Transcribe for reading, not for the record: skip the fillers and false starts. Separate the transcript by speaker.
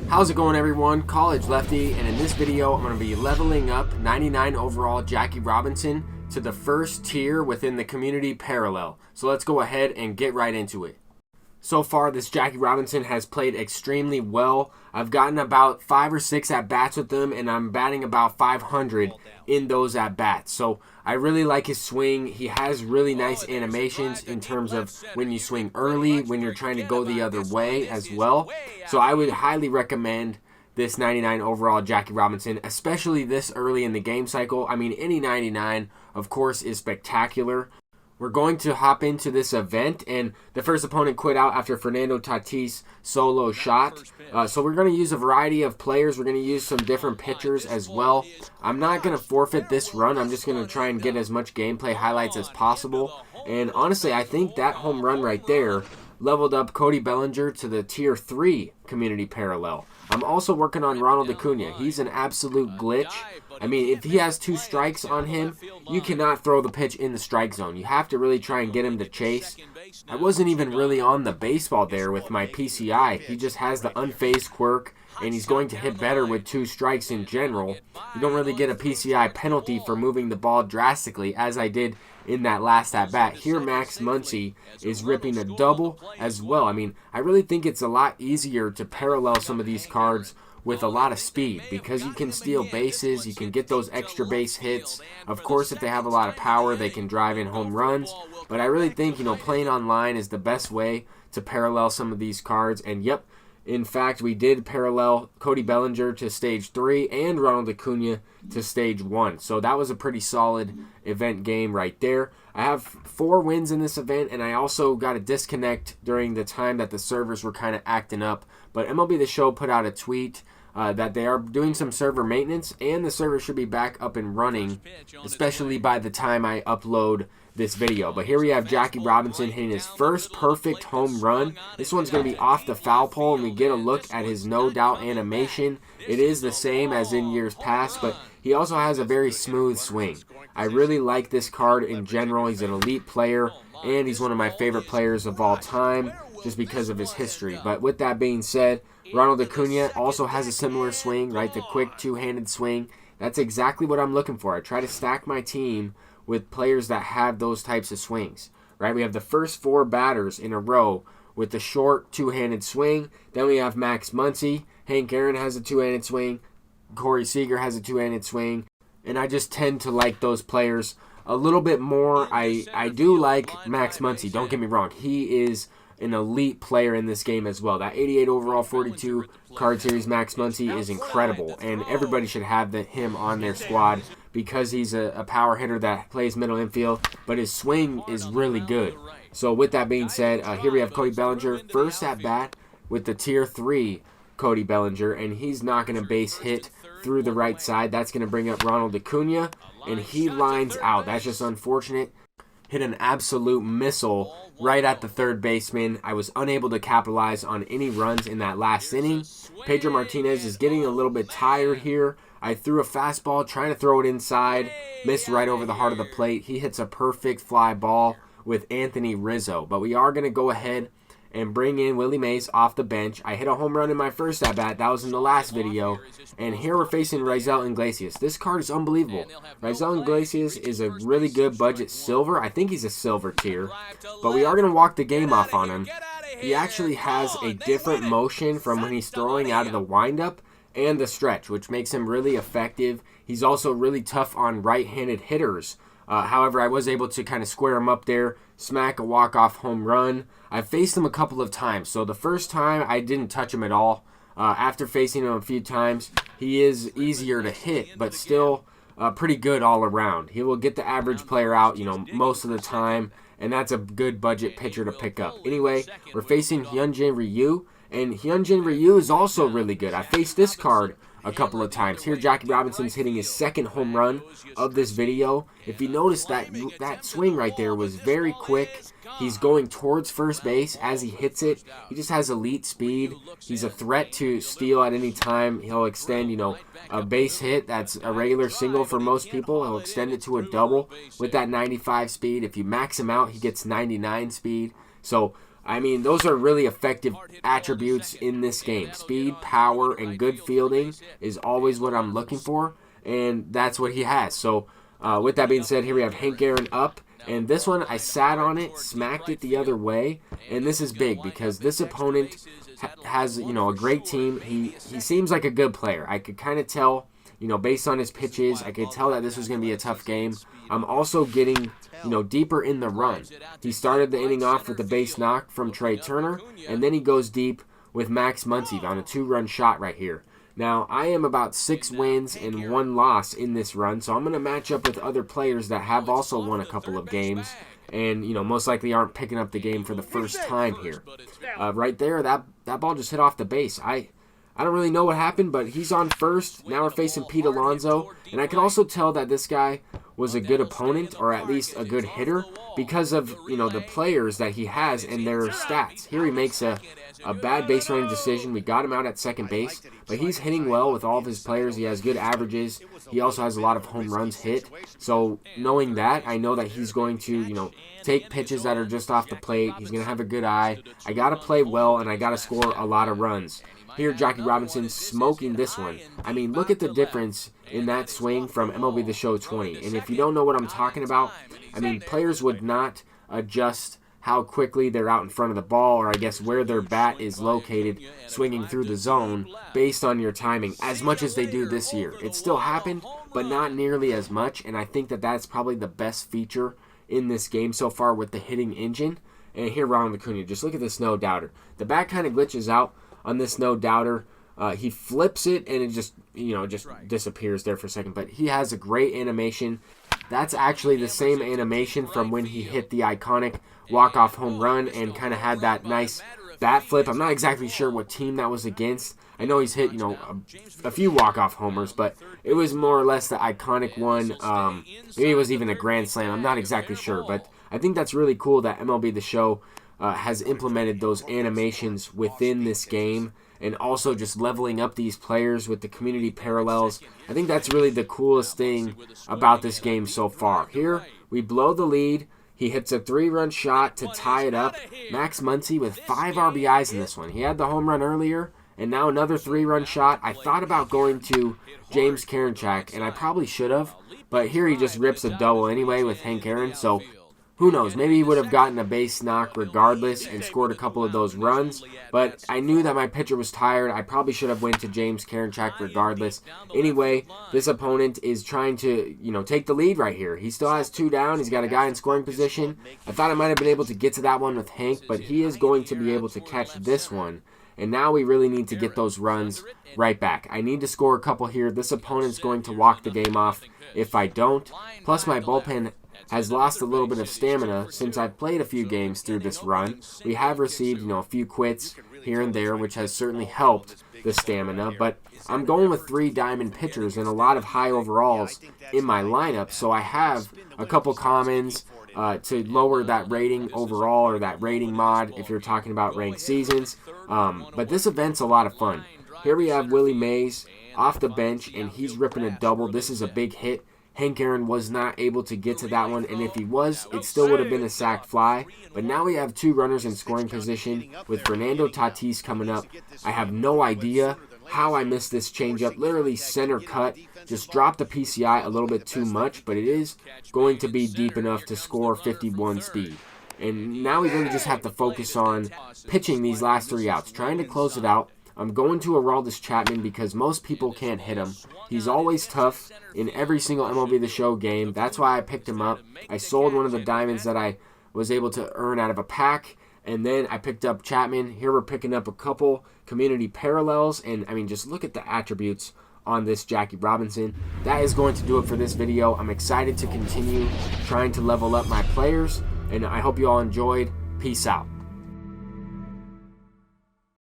Speaker 1: How's it going, everyone? College Lefty, and in this video I'm going to be leveling up 99 overall Jackie Robinson to the first tier within the community parallel. So let's go ahead and get right into it. So far, this Jackie Robinson has played extremely well. I've gotten about 5 or 6 at-bats with him, and I'm batting about 500 in those at-bats. So I really like his swing. He has really nice animations in terms of when you swing early, when you're trying to go the other way as well. So I would highly recommend this 99 overall Jackie Robinson, especially this early in the game cycle. I mean, any 99, of course, is spectacular. We're going to hop into this event, and the first opponent quit out after Fernando Tatis solo shot. So we're going to use a variety of players. We're going to use some different pitchers as well. I'm not going to forfeit this run. I'm just going to try and get as much gameplay highlights as possible. And honestly, I think that home run right there leveled up Cody Bellinger to the Tier 3 community parallel. I'm also working on Ronald Acuna. He's an absolute glitch. I mean, if he has 2 strikes on him, you cannot throw the pitch in the strike zone. You have to really try and get him to chase. I wasn't even really on the baseball there with my PCI. He just has the unfazed quirk, and he's going to hit better with 2 strikes in general. You don't really get a PCI penalty for moving the ball drastically, as I did in that last at-bat. Here, Max Muncy is ripping a double as well. I mean, I really think it's a lot easier to parallel some of these cards with a lot of speed because you can steal bases, you can get those extra base hits. Of course, if they have a lot of power, they can drive in home runs. But I really think, playing online is the best way to parallel some of these cards. And yep, in fact, we did parallel Cody Bellinger to stage 3 and Ronald Acuna to stage 1. So that was a pretty solid event game right there. I have 4 wins in this event, and I also got a disconnect during the time that the servers were kind of acting up. But MLB The Show put out a tweet that they are doing some server maintenance, and the server should be back up and running, especially by the time I upload this video. But here we have Jackie Robinson hitting his first perfect home run. This one's going to be off the foul pole, and we get a look at his no doubt animation. It is the same as in years past, but he also has a very smooth swing. I really like this card in general. He's an elite player, and he's one of my favorite players of all time just because of his history. But with that being said, Ronald Acuna also has a similar swing, right? The quick two-handed swing. That's exactly what I'm looking for. I try to stack my team with players that have those types of swings, right? We have the first 4 batters in a row with the short two-handed swing. Then we have Max Muncy. Hank Aaron has a two-handed swing. Corey Seager has a two-handed swing. And I just tend to like those players a little bit more. I do like Max Muncy. Don't get me wrong. He is an elite player in this game as well. That 88 overall 42 card series Max Muncy is incredible, and everybody should have him on their squad because he's a power hitter that plays middle infield, but his swing is really good. So with that being said, here we have Cody Bellinger, first at bat with the Tier 3 Cody Bellinger, and he's not going to base hit through the right side. That's going to bring up Ronald Acuna, and he lines out. That's just unfortunate. Hit an absolute missile right at the third baseman. I was unable to capitalize on any runs in that last inning. Pedro Martinez is getting a little bit tired here. I threw a fastball trying to throw it inside, missed right over the heart of the plate. He hits a perfect fly ball with Anthony Rizzo. But we are going to go ahead and bring in Willie Mays off the bench. I hit a home run in my first at-bat. That was in the last video. And here we're facing Raisel Iglesias. This card is unbelievable. Raisel Iglesias is a really good budget silver. I think he's a silver tier. But we are going to walk the game off on him. He actually has a different motion from when he's throwing out of the windup and the stretch, which makes him really effective. He's also really tough on right-handed hitters. However, I was able to kind of square him up there, smack a walk-off home run. I faced him a couple of times. So the first time, I didn't touch him at all. After facing him a few times, he is easier to hit, but still pretty good all around. He will get the average player out, most of the time, and that's a good budget pitcher to pick up. Anyway, we're facing Hyunjin Ryu, and Hyunjin Ryu is also really good. I faced this card a couple of times. Here, Jackie Robinson's hitting his second home run of this video. If you notice that swing right there was very quick. He's going towards first base as he hits it. He just has elite speed. He's a threat to steal at any time. He'll extend, a base hit that's a regular single for most people. He'll extend it to a double with that 95 speed. If you max him out, he gets 99 speed. So I mean, those are really effective attributes in this game. Speed, power, and good fielding is always what I'm looking for, and that's what he has. So with that being said, here we have Hank Aaron up, and this one I sat on it, smacked it the other way, and this is big because this opponent has, you know, a great team. He seems like a good player. I could kind of tell, you know, based on his pitches, I could tell that this was going to be a tough game. I'm also getting, you know, deeper in the run. He started the inning off with a base knock from Trey Turner, and then he goes deep with Max Muncy on a 2-run shot right here. Now, I am about 6 wins and 1 loss in this run, so I'm going to match up with other players that have also won a couple of games and, you know, most likely aren't picking up the game for the first time here. Right there, that ball just hit off the base. I don't really know what happened, but he's on first. Now we're facing Pete Alonso, and I can also tell that this guy was a good opponent, or at least a good hitter, because of, you know, the players that he has and their stats. Here he makes a bad base running decision. We got him out at second base, but he's hitting well with all of his players. He has good averages. He also has a lot of home runs hit. So knowing that, I know that he's going to, you know, take pitches that are just off the plate. He's going to have a good eye. I got to play well, and I got to score a lot of runs. Here, Jackie Robinson smoking this one. I mean, look at the difference in that swing from MLB The Show 20. And if you don't know what I'm talking about, I mean, players would not adjust how quickly they're out in front of the ball, or I guess where their bat is located swinging through the zone based on your timing as much as they do this year. It still happened, but not nearly as much, and I think that that's probably the best feature in this game so far with the hitting engine. And here, Ronald Acuna, just look at this no doubter. The bat kind of glitches out on this no doubter. He flips it and it just, you know, just disappears there for a second. But he has a great animation. That's actually the same animation from when he hit the iconic walk-off home run and kind of had that nice bat flip. I'm not exactly sure what team that was against. I know he's hit, you know, a few walk-off homers, but it was more or less the iconic one. Maybe it was even a grand slam. I'm not exactly sure, but I think that's really cool that MLB The Show has implemented those animations within this game, and also just leveling up these players with the community parallels. I think that's really the coolest thing about this game so far. Here, we blow the lead. He hits a 3-run shot to tie it up. Max Muncy with 5 RBIs in this one. He had the home run earlier, and now another 3-run shot. I thought about going to James Karinchak, and I probably should have, but here he just rips a double anyway with Hank Aaron, so who knows, maybe he would have gotten a base knock regardless and scored a couple of those runs, but I knew that my pitcher was tired. I probably should have went to James Karinchak regardless. Anyway, this opponent is trying to, you know, take the lead right here. He still has 2 down. He's got a guy in scoring position. I thought I might have been able to get to that one with Hank, but he is going to be able to catch this one. And now we really need to get those runs right back. I need to score a couple here. This opponent's going to walk the game off if I don't. Plus, my bullpen has lost a little bit of stamina since I've played a few games through this run. We have received, you know, a few quits here and there, which has certainly helped the stamina, but I'm going with 3 diamond pitchers and a lot of high overalls in my lineup, so I have a couple commons to lower that rating overall, or that rating mod if you're talking about ranked seasons. But this event's a lot of fun. Here we have Willie Mays off the bench, and he's ripping a double. This is a big hit. Hank Aaron was not able to get to that one, and if he was, it still would have been a sac fly. But now we have 2 runners in scoring position with Fernando Tatis coming up. I have no idea how I missed this changeup. Literally center cut. Just dropped the PCI a little bit too much, but it is going to be deep enough to score 51 speed. And now we really just have to focus on pitching these last 3 outs, trying to close it out. I'm going to Aroldis Chapman because most people can't hit him. He's always tough in every single MLB The Show game. That's why I picked him up. I sold one of the diamonds that I was able to earn out of a pack, and then I picked up Chapman. Here we're picking up a couple community parallels, and I mean, just look at the attributes on this Jackie Robinson. That is going to do it for this video. I'm excited to continue trying to level up my players, and I hope you all enjoyed. Peace out.